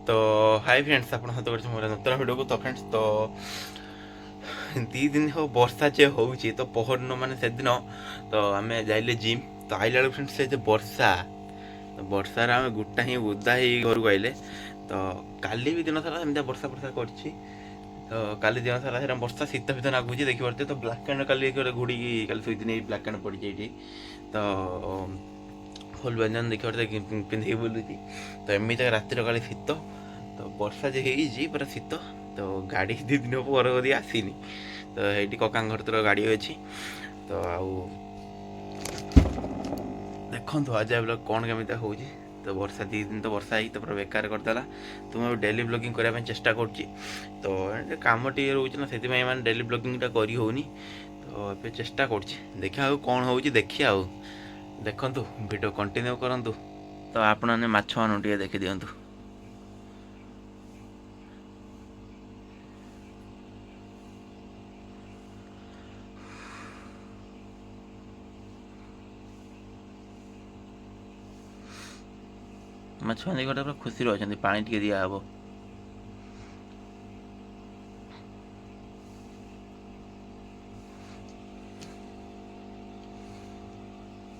तो hi friends आप सहित मोर नूतन भिडियो को। तो फ्रेंड्स तो 2 दिन हो वर्षा जे होउची तो पहरन माने से दिन तो आम जाइले जिम तो आइला फ्रेंड्स से वर्षा तो वर्षार आम गोटा ही ओदा ही घर को आइले। तो काली भी दिन सारा एमती वर्षा वर्षा करछि। तो काली दिन सारा वर्षा शीत फीत नागुची देखी पारे। तो ब्लाक एंड काली घोड़ी काली शुई ब्लाक एंड पड़ी जाइए। तो फुल व्यंजन देखी पारे पिंधि बुलूची। तो एमती रातिर काली शीत तो वर्षा जे होइछि पूरा शीत। तो गाड़ी 2 दिन पर कदी आसीनी। तो ये कका घर तर गाड़ी अच्छी। तो आउ देखु आज ब्लॉग कौन केमी हो। तो वर्षा 2 दिन तो वर्षा ही तो पूरा बेकार करदेला। तो मैं डेली ब्लॉगिंग करने चेष्टा करुँची। तो कम टी रोचे ना से डेली ब्लॉगिंगटा करी होनी। तो ये चेष्टा करुँची देखा कौन हो देखिए देखु वीडियो कंटिन्यू करूँ। तो आपने माछ मान देखी दिंतु। माछ मान गोटे पूरा खुशी अच्छा पानी टे दिहब।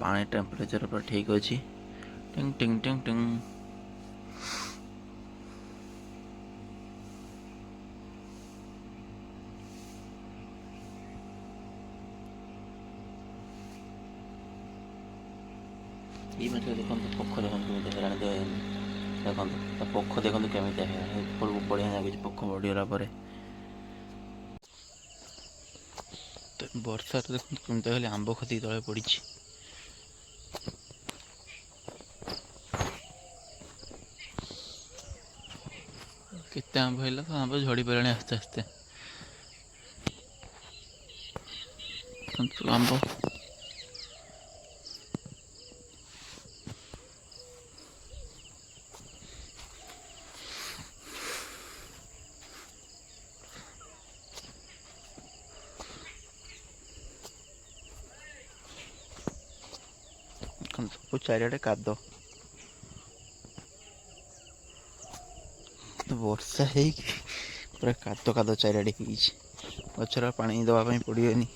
पानी टेम्परेचर पूरा ठीक अच्छी। टिंग टिंग टिंग टिंग ये मतलब देखो पक्ष देखो देखो पक्ष देखो केमी बढ़िया लगे पक्ष बढ़ीगला। तो वर्षा देखो केमती खाली आंब खसी तले पड़ी। केते आंब है तो आंब झड़ी पड़े आस्ते आस्ते। आंब सब चारिड़े काद। तो वर्षा है पूरा काद काद चारिड़े गचर पानी दवाई पड़ेनि।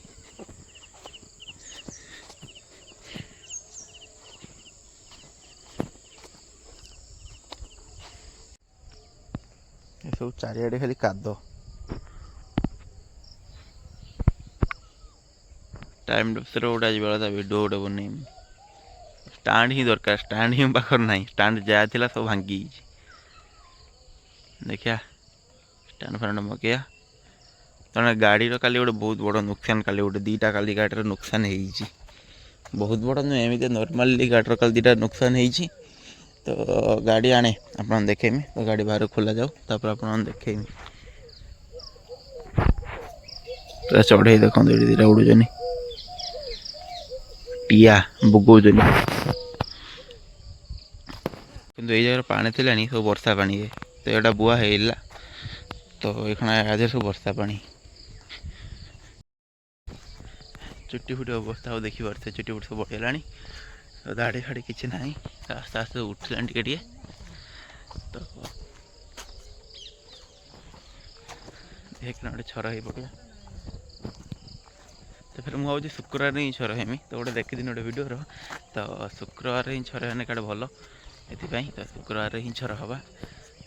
सब चारिड़े खाली काद। टाइम गोटे आज बेला भिडियो गोटे बन स्टाण्ड ही दरकार। स्टाण्ड ही पाखर ना स्टाण्ड जहाँ थी सब भांगी देखिया स्टाण्ड फैंड मगेया। तेना गाड़ी काली गोटे बहुत बड़ नुकसान काली गोटे 2टा काली गाड़ी नुकसान हो बहुत बड़ नुह एमती नॉर्मली गाड़ी काली 2टा नुकसान हो। तो गाड़ी आने आप देखेमी। तो गाड़ी बाहर खोला जाऊ तापर आप देखेमी पूरा चढ़े देखो 2टा उड़ुचन टिया बुगौचन कि ये जगह पानी थी सब वर्षा पानी तो यहाँ बुआ है। तो ये आज सब वर्षा पानी चुट्टी फुटी अवस्था देखी पारे चुट्टी फुट सब बढ़ेगा। तो दाढ़ी फाड़ी किसी ना आस्ते आस्ते उठला टे। तो देखना गोटे छर हो पड़ा। तो फिर मुझे शुक्रवार ही छर हेमी। तो गोटे देखी गोटे भिडियो तो शुक्रवार ही छर होने काटे भल ये। तो शुक्रवार ही छर हवा।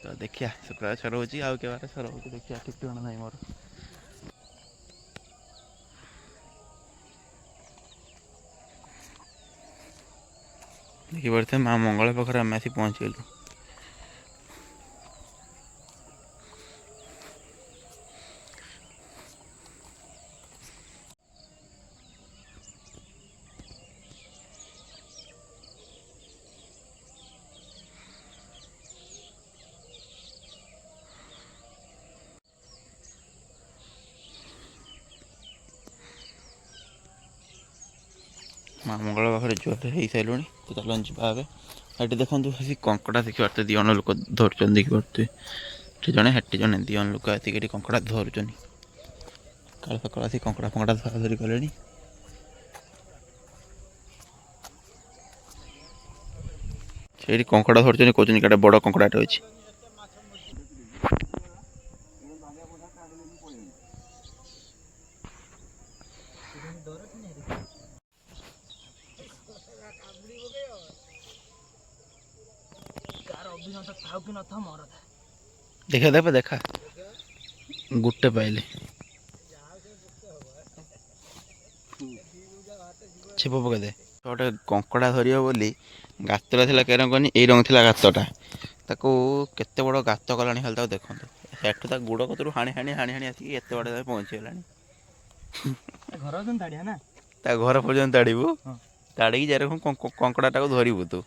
तो देखिया शुक्रवार छर हो आउ के बार छर हो देखिया ठीक ठिकाना ना मोर। देखी पारे माँ मंगला पाखे आम आसी पहुँचलु। माँ मंगला पाखे जुआर हो सारे। तो चलन जा ये देखो कंकड़ा देखी पारे 2 जन लोक धरचन देखी पारे जड़े हेटी जड़े 2 जन लोक आसिक कंकड़ा धरुचन। काल सकाल आसी कंकड़ा फंकड़ा धरा धरी कले। से कंकड़ा धरचन कहते बड़ कंकड़ाटे अच्छी। देखा देखा देखा गुटे पाइले छेप पकई दे गोटे कंकड़ा धर बोली गातटा था के कहनी ये रंग था गातटा ताको केते बड़ गात कलानी खाली देखो सेठू गुड़ कतरू हाणी हाणी हाणी हाणी आसिक एत बड़े पहुँचीगला घर पर्यटन ताड़ू ताड़ी जा कंकड़ा टाक धरबू तू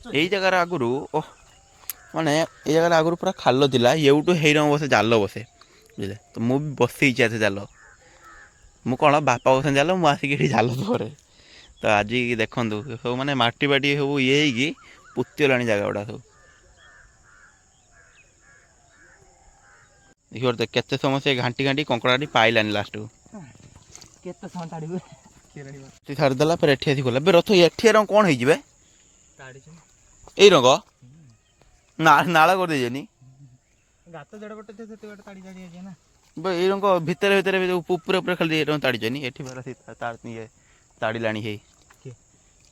यही जगार आगुरी ओह माने ये जगह आगुरी पूरा खाल थिला येउटू हेई रंग बसे जाल बसे बुझे तो मु भी बसई जाल मु कौन बापा बस जाल मुझे आसिक जाल धरे तो आज देखु सब माने माटी बाटी सब ये पुतीगला जगह गुड़ा सब देखिए केते समय से घाटी घाटी कंकड़ा पाइलानी लास्ट को छाड़देला फिर एठी गला बे रथ एठी रंग कौन हो रंग नाला कर देजनी गात जड़ पटे सेते बटे ताड़ी ताड़ी आजे ना बे ए रंग भितर भितर ऊपर ऊपर खाली रंग ताड़ीजनी एठी बारा तार ये ताड़ी लाणी हे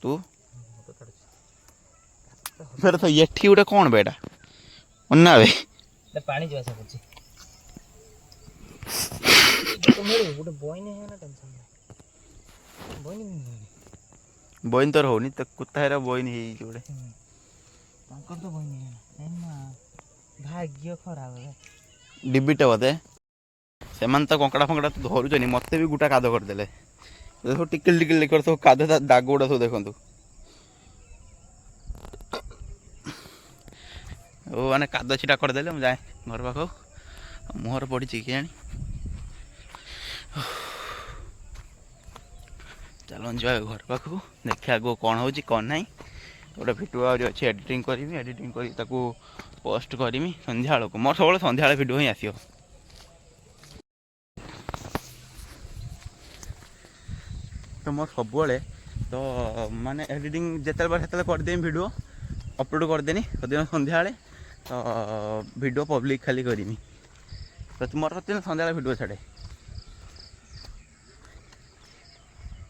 तू फिर तो एठी उडे कोन बेटा अन्ना बे पानी जो ऐसा कुछ तो मेरे उडे बॉयने है ना टेंशन में बॉयन तो होनी तो कुत्ता हेरा बॉयन हे जोड़े तांकर तो बॉयने है ना भाग्य खराब है डिबिटे बोधे से तो कंकड़ा फंकड़ा तो धरुचनी मत भी गोटा काद करदे सब टिकिल टिकिल लिखर सब काद दाग गुड़ा सब देखु ओ मैंने काद छिटा करदे जाए घर पाख मुहर पड़ी कि चलो जा घर पाख देखा आगो कौन हो कौन ना गोटे भिडियो अच्छे एडिटिंग करी एडिटिंग कर पोस्ट करमी संध्या को मोर सब संध्या भिडियो ही आसो तो मोर सब तो माने एडिटिंग जिते बार से करदेमी भिडियो अपलोड करदेनी प्रतिदिन संध्या तो भिडियो पब्लिक खाली करमी मोर प्रतिदिन संध्या भिडियो छाड़े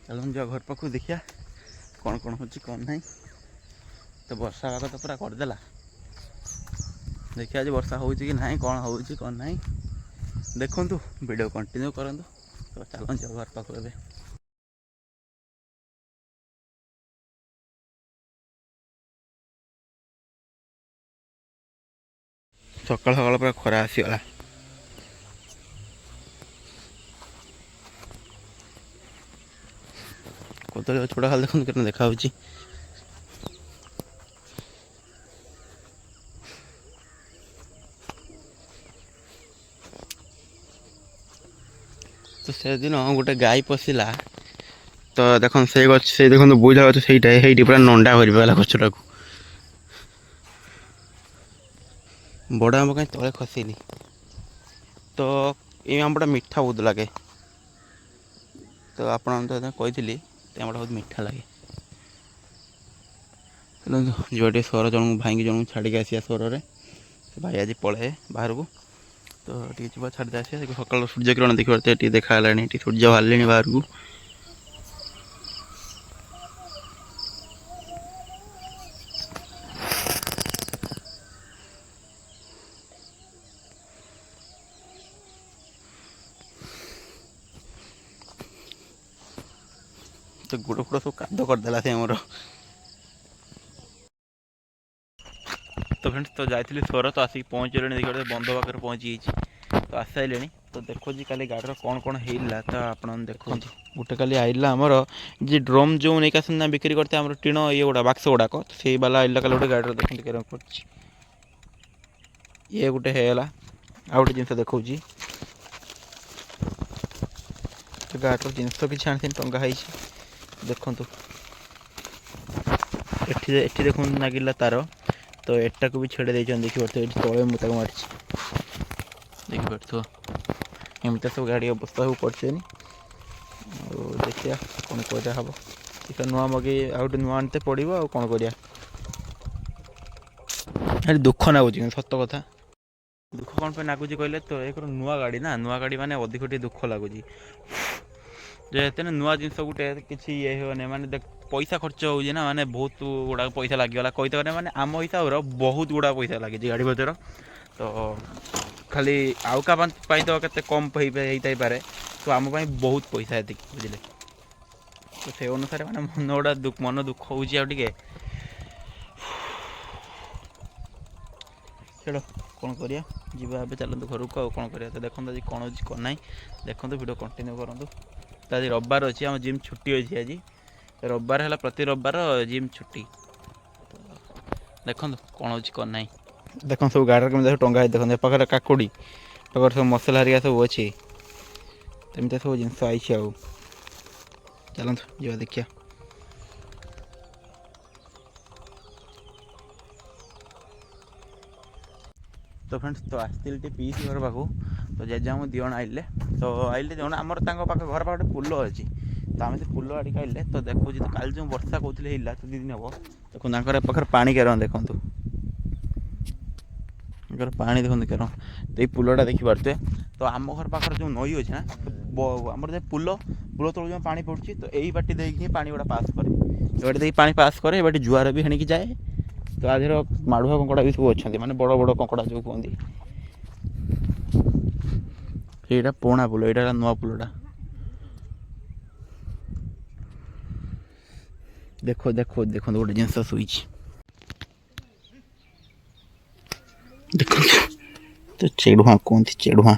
चलो जा घर पाख देखिया कौन कौन हो कौन ना तो वर्षा पाग तो पूरा करदेला देखिए आज वर्षा हो ना कौन हो कौन ना देखु वीडियो कंटिन्यू करूँ तो चलो जाओ घर पाख ए सकाल सकाल पूरा खरा आसीगला कदली छोड़ा खाली देखते कि देखा तो से दिन गोटे गाई पशिला तो देख से गछ से देख बुझा गछ से पूरा नंडा करला गछटा को बड़ आंब कहीं तले खसनी तो ये आंबटा मीठा बहुत लगे तो आप कही आंबटा बहुत मीठा लगे जो सर जन भाई जन छाड़ी आसिया सर भाई आज पलाए बाहर को तो ये छाड़ी आसिया सकाल सूर्य किरण देखिए देखा सूर्य बाहर बाहर को तो गुड़ फुड़ सब काद करदेला से आमर तो फ्रेंड्स तो जाइए स्वर तो आसिक पहुँचले देखिए बंध पाखे पहुँची तो आस सारे तो देखो जी काली गाड़ी कौन कौन है तो आप देखो गोटे काली आइला आमर जी ड्रम जो नहीं आसना बिक्री करते आम टीण ये गुड़ा बाक्स गुड़ाक तो से बाला आइला काली गोटे गाड़ी देखते के कर ये गोटे है आ गए जिन देखा गाड़ी जिनस कि आनी टंगा देखु एठी देखो नागिला तार तो एटा को भी छेड़े देखिए तले मुझे मारी देखिए एमती सब गाड़ी अवस्था सब पड़े देखिए कौन कराब नुआ मगे आ गए नुआ आनते पड़ो आ कौन कर ଭାରି ଦୁଃଖ ଲାଗୁଛି କିନ୍ତୁ ସତ କଥା। ଦୁଃଖ କ'ଣ ପାଇଁ ଲାଗୁଛି କହିଲେ ତ ଏକ ନୂଆ ଗାଡ଼ି ନା, ନୂଆ ଗାଡ଼ି ମାନେ ଅଧିକ ଟିକେ ଦୁଃଖ ଲାଗୁଛି ଯେ ଏତେ ନୂଆ ଜିନିଷ ଗୋଟେ କିଛି ଇଏ ହେବନି ମାନେ ପଇସା ଖର୍ଚ୍ଚ ହେଉଛି ନା, ମାନେ ବହୁତ ଗୁଡ଼ାକ ପଇସା ଲାଗିଗଲା କହିତେ ପାରେ ମାନେ ଆମ ହିସାବର ବହୁତ ଗୁଡ଼ାକ ପଇସା ଲାଗିଛି ଗାଡ଼ି ପଛର। ତ ଖାଲି ଆଉ କାହା ପାଇଁ ତ କେତେ କମ୍ ହେଇଥାଇପାରେ, ତ ଆମ ପାଇଁ ବହୁତ ପଇସା ଏତିକି ବୁଝିଲେ। ତ ସେ ଅନୁସାରେ ମାନେ ମନ ଦୁଃଖ ହେଉଛି ଆଉ ଟିକେ। ଛାଡ଼ କ'ଣ କରିବା, ଯିବା ଏବେ ଚାଲନ୍ତୁ ଘରକୁ ଆଉ କ'ଣ କରିବା। ତ ଦେଖନ୍ତୁ ଆଜି କ'ଣ ହେଉଛି କ'ଣ ନାହିଁ, ଦେଖନ୍ତୁ ଭିଡ଼ିଓ କଣ୍ଟିନ୍ୟୁ କରନ୍ତୁ। ତ ଆଜି ରବିବାର ଅଛି, ଆମ ଜିମ୍ ଛୁଟି ଅଛି ଆଜି, ରବିବାର ହେଲା ପ୍ରତି ରବିବାର ଜିମ୍ ଛୁଟି। ଦେଖନ୍ତୁ କ'ଣ ହେଉଛି କ'ଣ ନାହିଁ, ଦେଖନ୍ତୁ ସବୁ ଗାଡ଼ିରେ କେମିତି ସବୁ ଟଙ୍ଗା ହେଇଛି, ଦେଖନ୍ତୁ ଏ ପାଖରେ କାକୁଡ଼ି, ପାଖରେ ସବୁ ମସଲା ହେରିକା ସବୁ ଅଛି, ଏମିତି ସବୁ ଜିନିଷ ଆଇଛି। ଆଉ ଚାଲନ୍ତୁ ଯିବା ଦେଖିବା। ତ ଫ୍ରେଣ୍ଡସ୍ ତ ଆସିଥିଲି ଟିକେ ପିଇସି ଘର ପାଖକୁ, ତ ଜେଜେମାମୁଁ ଦୁଇ ଜଣ ଆଇଲେ, ତ ଆଇଲେ ଜଣ ଆମର ତାଙ୍କ ପାଖ ଘର ପାଖ ଗୋଟେ ପୋଲ ଅଛି, ତ ଆମେ ସେ ପୋଲ ଆଡ଼ିକି ଆଇଲେ। ତ ଦେଖୁଛି ତ କାଲି ଯେଉଁ ବର୍ଷା କହୁଥିଲେ ହେଇଲା ତ 2 ଦିନ ହେବ, ଦେଖନ୍ତୁ ତାଙ୍କର ପାଖରେ ପାଣି କେରମ ଦେଖନ୍ତୁ, ତାଙ୍କର ପାଣି ଦେଖନ୍ତୁ କେରମ। ତ ଏଇ ପୋଲଟା ଦେଖିପାରୁଥିବେ। ତ ଆମ ଘର ପାଖରେ ଯେଉଁ ନଈ ଅଛି ନା, ଆମର ଯେ ପୋଲ ତଳୁ ଯେଉଁ ପାଣି ପଡ଼ୁଛି, ତ ଏଇ ବାଟି ଦେଇକି ହିଁ ପାଣି ଗୁଡ଼ା ପାସ୍ କରେ, ଏ ବାଟି ଦେଇକି ପାଣି ପାସ୍ କରେ, ଏ ବାଟି ଜୁଆର ବି ହେଣିକି ଯାଏ। ତ ଆ ଦେହର ମାଡ଼ୁଆ କଙ୍କଡ଼ା ବି ସବୁ ଅଛନ୍ତି, ମାନେ ବଡ଼ ବଡ଼ କଙ୍କଡ଼ା ଯେଉଁ କୁହନ୍ତି। এইটা পুରୁଣା ପୋଲ, ଏଇଟା ହେଲା ନୂଆ ପୋଲଟା। ଦେଖନ୍ତୁ ଗୋଟେ ଜିନିଷ ଶୋଇଛି, ଦେଖନ୍ତୁ ତ ଚେଢ଼ୁଆ କୁହନ୍ତି, ଚେଢ଼ୁଆ।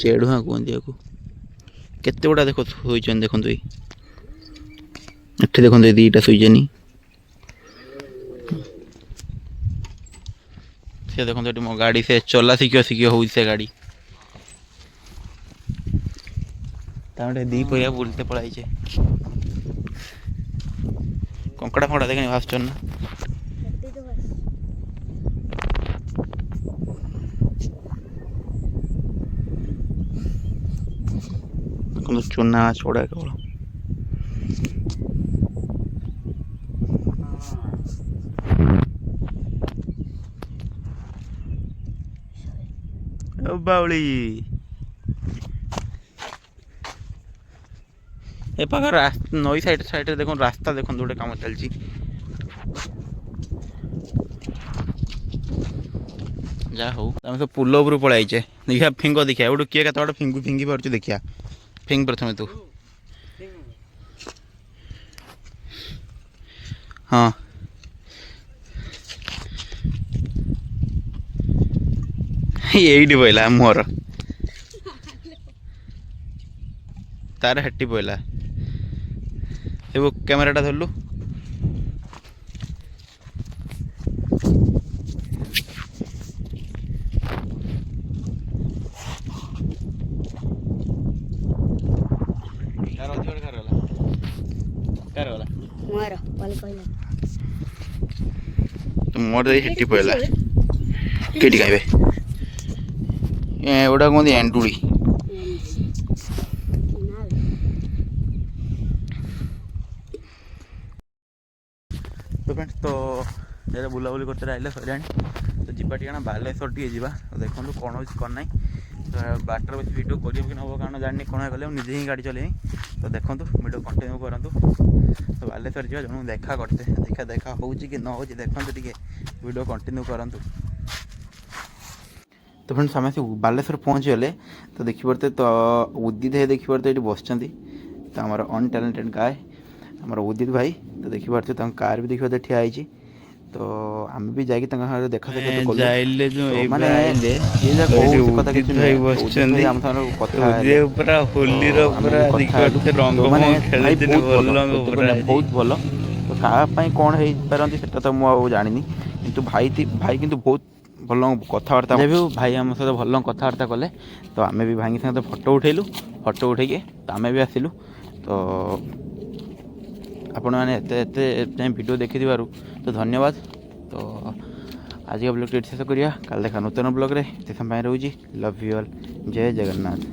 ଚେଢ଼ୁଆ କୁହନ୍ତି ୟାକୁ। କେତେ ଗୁଡ଼ା ଦେଖ ଶୋଇଛନ୍ତି, ଦେଖନ୍ତୁ ଏଠି ଦେଖନ୍ତୁ ଏ 2ଟା ଶୋଇଛନ୍ତି। ସେ ଦେଖନ୍ତୁ ଏଠି ମୋ ଗାଡ଼ି ସେ ଚଲା ଶିଖିବ ହେଉଛି ସେ ଗାଡ଼ି, ତାପରେ 2 ପଇଆ ବୁଲତେ ପଳାଇছে। କଙ୍କଡ଼ା ଫଙ୍କଡ଼ା ଦେଖିନି ଭାସୁଛନ୍ତି ନା। ଦେଖନ୍ତୁ ଚୁନା ମାଛ ଗୁଡ଼ା କେବଳ। ବାଉଳି ଏ ପାଖରେ ନଈ ସାଇଡ଼ରେ ଦେଖନ୍ତୁ ରାସ୍ତା, ଦେଖନ୍ତୁ ଗୋଟେ କାମ ଚାଲିଛି। ଯାହା ହଉ ଆମେ ସବୁ ପୋଲ ଉପରୁ ପଳାଇଛେ, ଦେଖିବା ଫିଙ୍ଗ, ଦେଖିବା ଗୋଟେ କିଏ କେତେ ବାଟ ଫିଙ୍ଗି ପାରୁଛୁ ଦେଖିବା। ଫିଙ୍ଗ ପ୍ରଥମେ ତୁ। ହଁ ଏଇଠି ପଇଲା ମୁହଁର, ତାର ହେଟି ପଇଲା। ଏବେ କ୍ୟାମେରାଟା ଧରିଲୁ। ମୋର ହେଟି ପଇଲା କେଠି ଖାଇବେ ওটা কুহতি এন্ডুড়ি। তো ফ্রেন্ডস তো যেটা ବୁଲାବୁଲି করতে ଆଇଲେ ସରିଲାଣି, ତ ଯିବା ଟିକେ ବାଲେଶ୍ୱର ଟିକେ ଯିବା। ଦେଖନ୍ତୁ କ'ଣ ହେଉଛି କ'ଣ ନାହିଁ, ତ ବାଟରେ ବସି ଭିଡ଼ିଓ କରିବ କି ନେବ କାରଣ ଜାଣିନି କ'ଣ କଲେ, ମୁଁ ନିଜେ ହିଁ ଗାଡ଼ି ଚଲେଇବି। ତ ଦେଖନ୍ତୁ ଭିଡ଼ିଓ କଣ୍ଟିନ୍ୟୁ କରନ୍ତୁ। ତ ବାଲେଶ୍ୱର ଯିବା, ଜଣକୁ ଦେଖା କରିତେ, ଦେଖା ହେଉଛି କି ନ ହେଉଛି ଦେଖନ୍ତୁ, ଟିକେ ଭିଡ଼ିଓ କଣ୍ଟିନ୍ୟୁ କରନ୍ତୁ। ତ ଫ୍ରେଣ୍ଡସ୍ ଆମେ ବାଲେଶ୍ୱର ପହଞ୍ଚିଗଲେ, ତ ଦେଖିପାରୁଥିବେ ତ ଉଦିତ ଭାଇ ଦେଖିପାରୁଥିବେ ଏଠି ବସିଛନ୍ତି। ତ ଆମର ଅନଟ୍ୟାଲେଣ୍ଟେଡ଼ ଗାଏ ଆମର ଉଦିତ ଭାଇ, ତ ଦେଖିପାରୁଥିବେ ତାଙ୍କ କାର୍ ବି ଦେଖିପାରୁଥିବେ ଠିଆ ହେଇଛି। ତ ଆମେ ବି ଯାଇକି ତାଙ୍କ ସାଙ୍ଗରେ ଦେଖା ଯାଇଲେ ମାନେ ଯିଏ ଯାହା କହୁ ସେ କଥା କିଛି ଭାଇ ନୁହେଁ। ଉଦିତ ଭାଇ ବସିଛନ୍ତି, ଆମ ସାଙ୍ଗରେ କଥା ହେଲେ, ପୁରା ହୋଲିର ଆମେ ପୁରା ବି କଥା ହେଲୁ। ତ ମାନେ ଭାଇ ବହୁତ ଭଲ, ସତ୍ୟ କଥା ବହୁତ ଭଲ। ତ କାହା ପାଇଁ କ'ଣ ହେଇପାରନ୍ତି ସେଟା ତ ମୁଁ ଆଉ ଜାଣିନି, କିନ୍ତୁ ଭାଇ କିନ୍ତୁ ବହୁତ ଭଲ କଥାବାର୍ତ୍ତା। ଯେବେ ଭାଇ ଆମ ସହିତ ଭଲ କଥାବାର୍ତ୍ତା କଲେ, ତ ଆମେ ବି ଭାଇଙ୍କ ସାଙ୍ଗେ ଫଟୋ ଉଠେଇଲୁ। ଫଟୋ ଉଠେଇକି ତ ଆମେ ବି ଆସିଲୁ। ତ ଆପଣମାନେ ଏତେ ଯାଏଁ ଭିଡ଼ିଓ ଦେଖିଥିବାରୁ ତ ଧନ୍ୟବାଦ। ତ ଆଜିକା ବ୍ଲଗ୍ଟି ଏଠି ଶେଷ କରିବା, କାଲି ଦେଖା ନୂତନ ବ୍ଲଗ୍ରେ। ଏତେ ସମୟ ପାଇଁ ରହୁଛି, ଲଭ୍ ୟୁ ଅଲ୍, ଜୟ ଜଗନ୍ନାଥ।